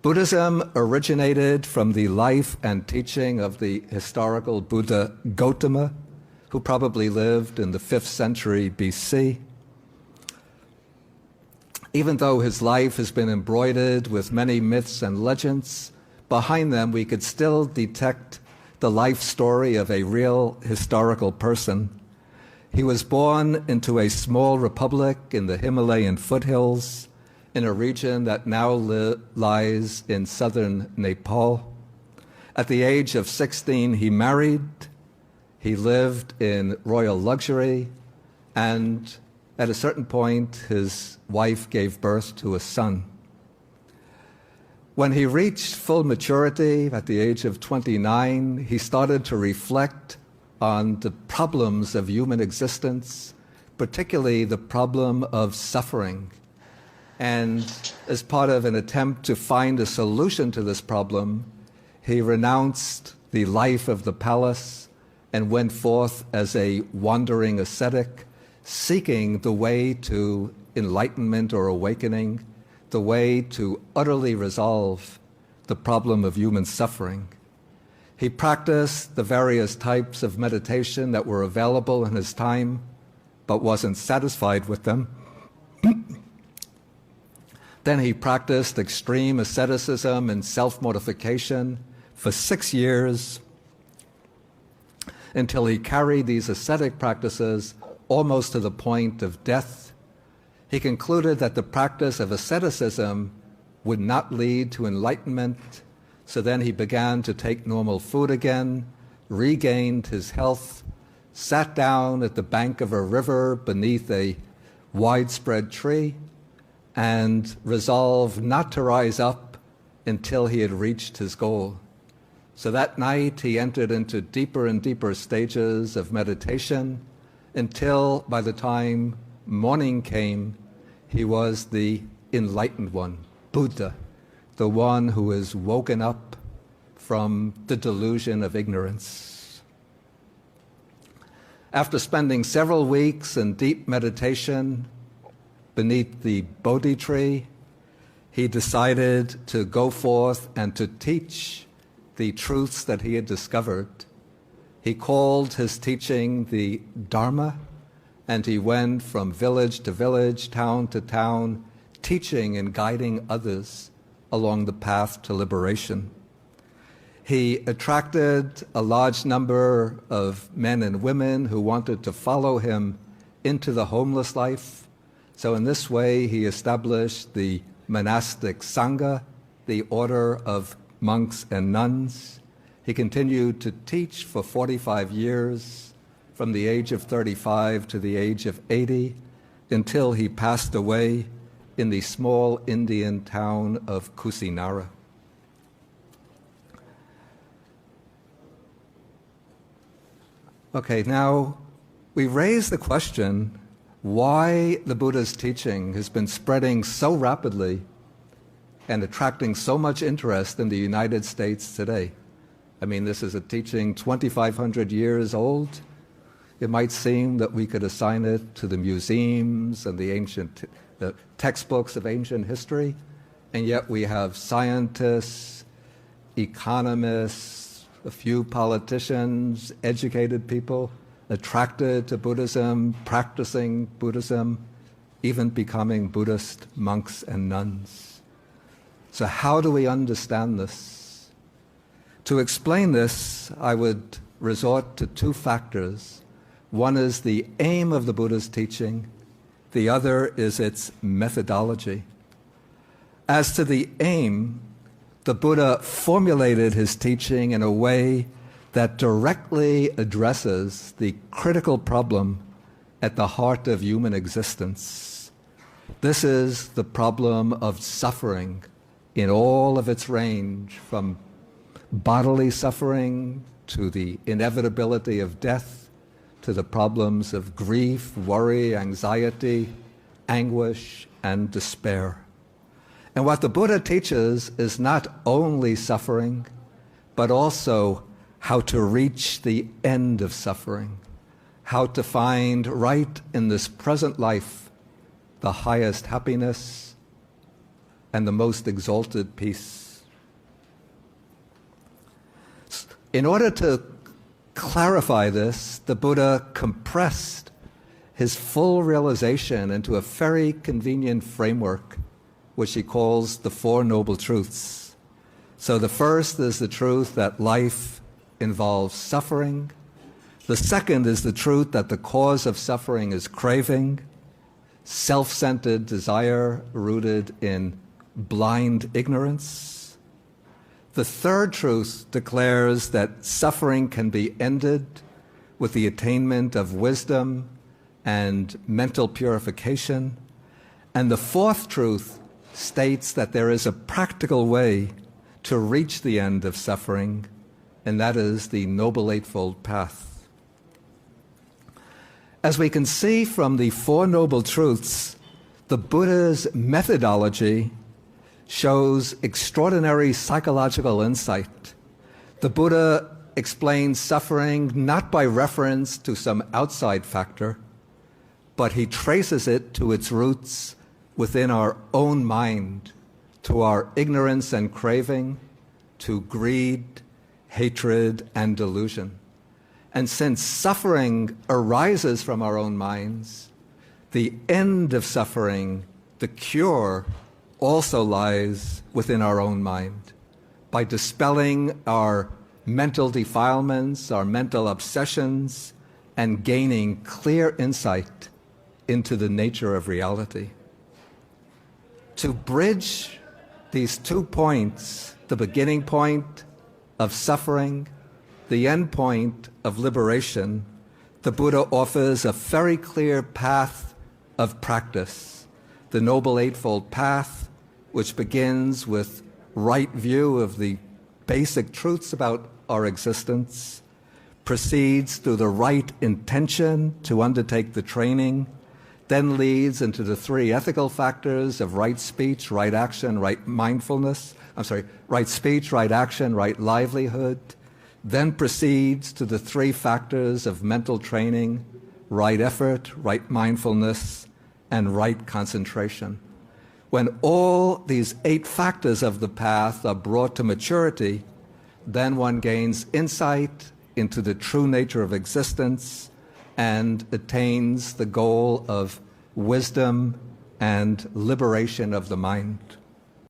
Buddhism originated from the life and teaching of the historical Buddha Gautama, who probably lived in the 5th century BC. Even though his life has been embroidered with many myths and legends, behind them we could still detect the life story of a real historical person. He was born into a small republic in the Himalayan foothills, in a region that now lies in southern Nepal. At the age of 16, he married. He lived in royal luxury, and at a certain point, his wife gave birth to a son. When he reached full maturity at the age of 29, he started to reflect on the problems of human existence, particularly the problem of suffering. And as part of an attempt to find a solution to this problem, he renounced the life of the palace and went forth as a wandering ascetic, seeking the way to enlightenment or awakening, the way to utterly resolve the problem of human suffering. He practiced the various types of meditation that were available in his time, but wasn't satisfied with them. Then he practiced extreme asceticism and self-mortification for 6 years until he carried these ascetic practices almost to the point of death. He concluded that the practice of asceticism would not lead to enlightenment, so then he began to take normal food again, regained his health, sat down at the bank of a river beneath a widespread tree, and resolved not to rise up until he had reached his goal. So that night he entered into deeper and deeper stages of meditation until by the time morning came, he was the enlightened one, Buddha, the one who is woken up from the delusion of ignorance. After spending several weeks in deep meditation beneath the Bodhi tree, he decided to go forth and to teach the truths that he had discovered. He called his teaching the Dharma, and he went from village to village, town to town, teaching and guiding others along the path to liberation. He attracted a large number of men and women who wanted to follow him into the homeless life. So in this way, he established the monastic Sangha, the order of monks and nuns. He continued to teach for 45 years, from the age of 35 to the age of 80, until he passed away in the small Indian town of Kusinara. Okay, now we raise the question why the Buddha's teaching has been spreading so rapidly and attracting so much interest in the United States today. I mean, this is a teaching 2,500 years old. It might seem that we could assign it to the museums and the textbooks of ancient history, and yet we have scientists, economists, a few politicians, educated people attracted to Buddhism, practicing Buddhism, even becoming Buddhist monks and nuns. So how do we understand this? To explain this, I would resort to two factors. One is the aim of the Buddha's teaching. The other is its methodology. As to the aim, the Buddha formulated his teaching in a way that directly addresses the critical problem at the heart of human existence. This is the problem of suffering in all of its range, from bodily suffering to the inevitability of death, to the problems of grief, worry, anxiety, anguish, and despair. And what the Buddha teaches is not only suffering, but also how to reach the end of suffering, how to find right in this present life the highest happiness and the most exalted peace. In order to clarify this, the Buddha compressed his full realization into a very convenient framework, which he calls the Four Noble Truths. So the first is the truth that life involves suffering. The second is the truth that the cause of suffering is craving, self-centered desire rooted in blind ignorance. The third truth declares that suffering can be ended with the attainment of wisdom and mental purification. And the fourth truth states that there is a practical way to reach the end of suffering, and that is the Noble Eightfold Path. As we can see from the Four Noble Truths, the Buddha's methodology shows extraordinary psychological insight. The Buddha explains suffering not by reference to some outside factor, but he traces it to its roots within our own mind, to our ignorance and craving, to greed, hatred, and delusion. And since suffering arises from our own minds, the end of suffering, the cure, also lies within our own mind. By dispelling our mental defilements, our mental obsessions, and gaining clear insight into the nature of reality. To bridge these 2 points, the beginning point of suffering, the end point of liberation, the Buddha offers a very clear path of practice, the Noble Eightfold Path, which begins with right view of the basic truths about our existence, proceeds through the right intention to undertake the training, then leads into the 3 ethical factors of right speech, right action, right speech, right action, right livelihood, then proceeds to the 3 factors of mental training, right effort, right mindfulness, and right concentration. When all these 8 factors of the path are brought to maturity, then one gains insight into the true nature of existence and attains the goal of wisdom and liberation of the mind.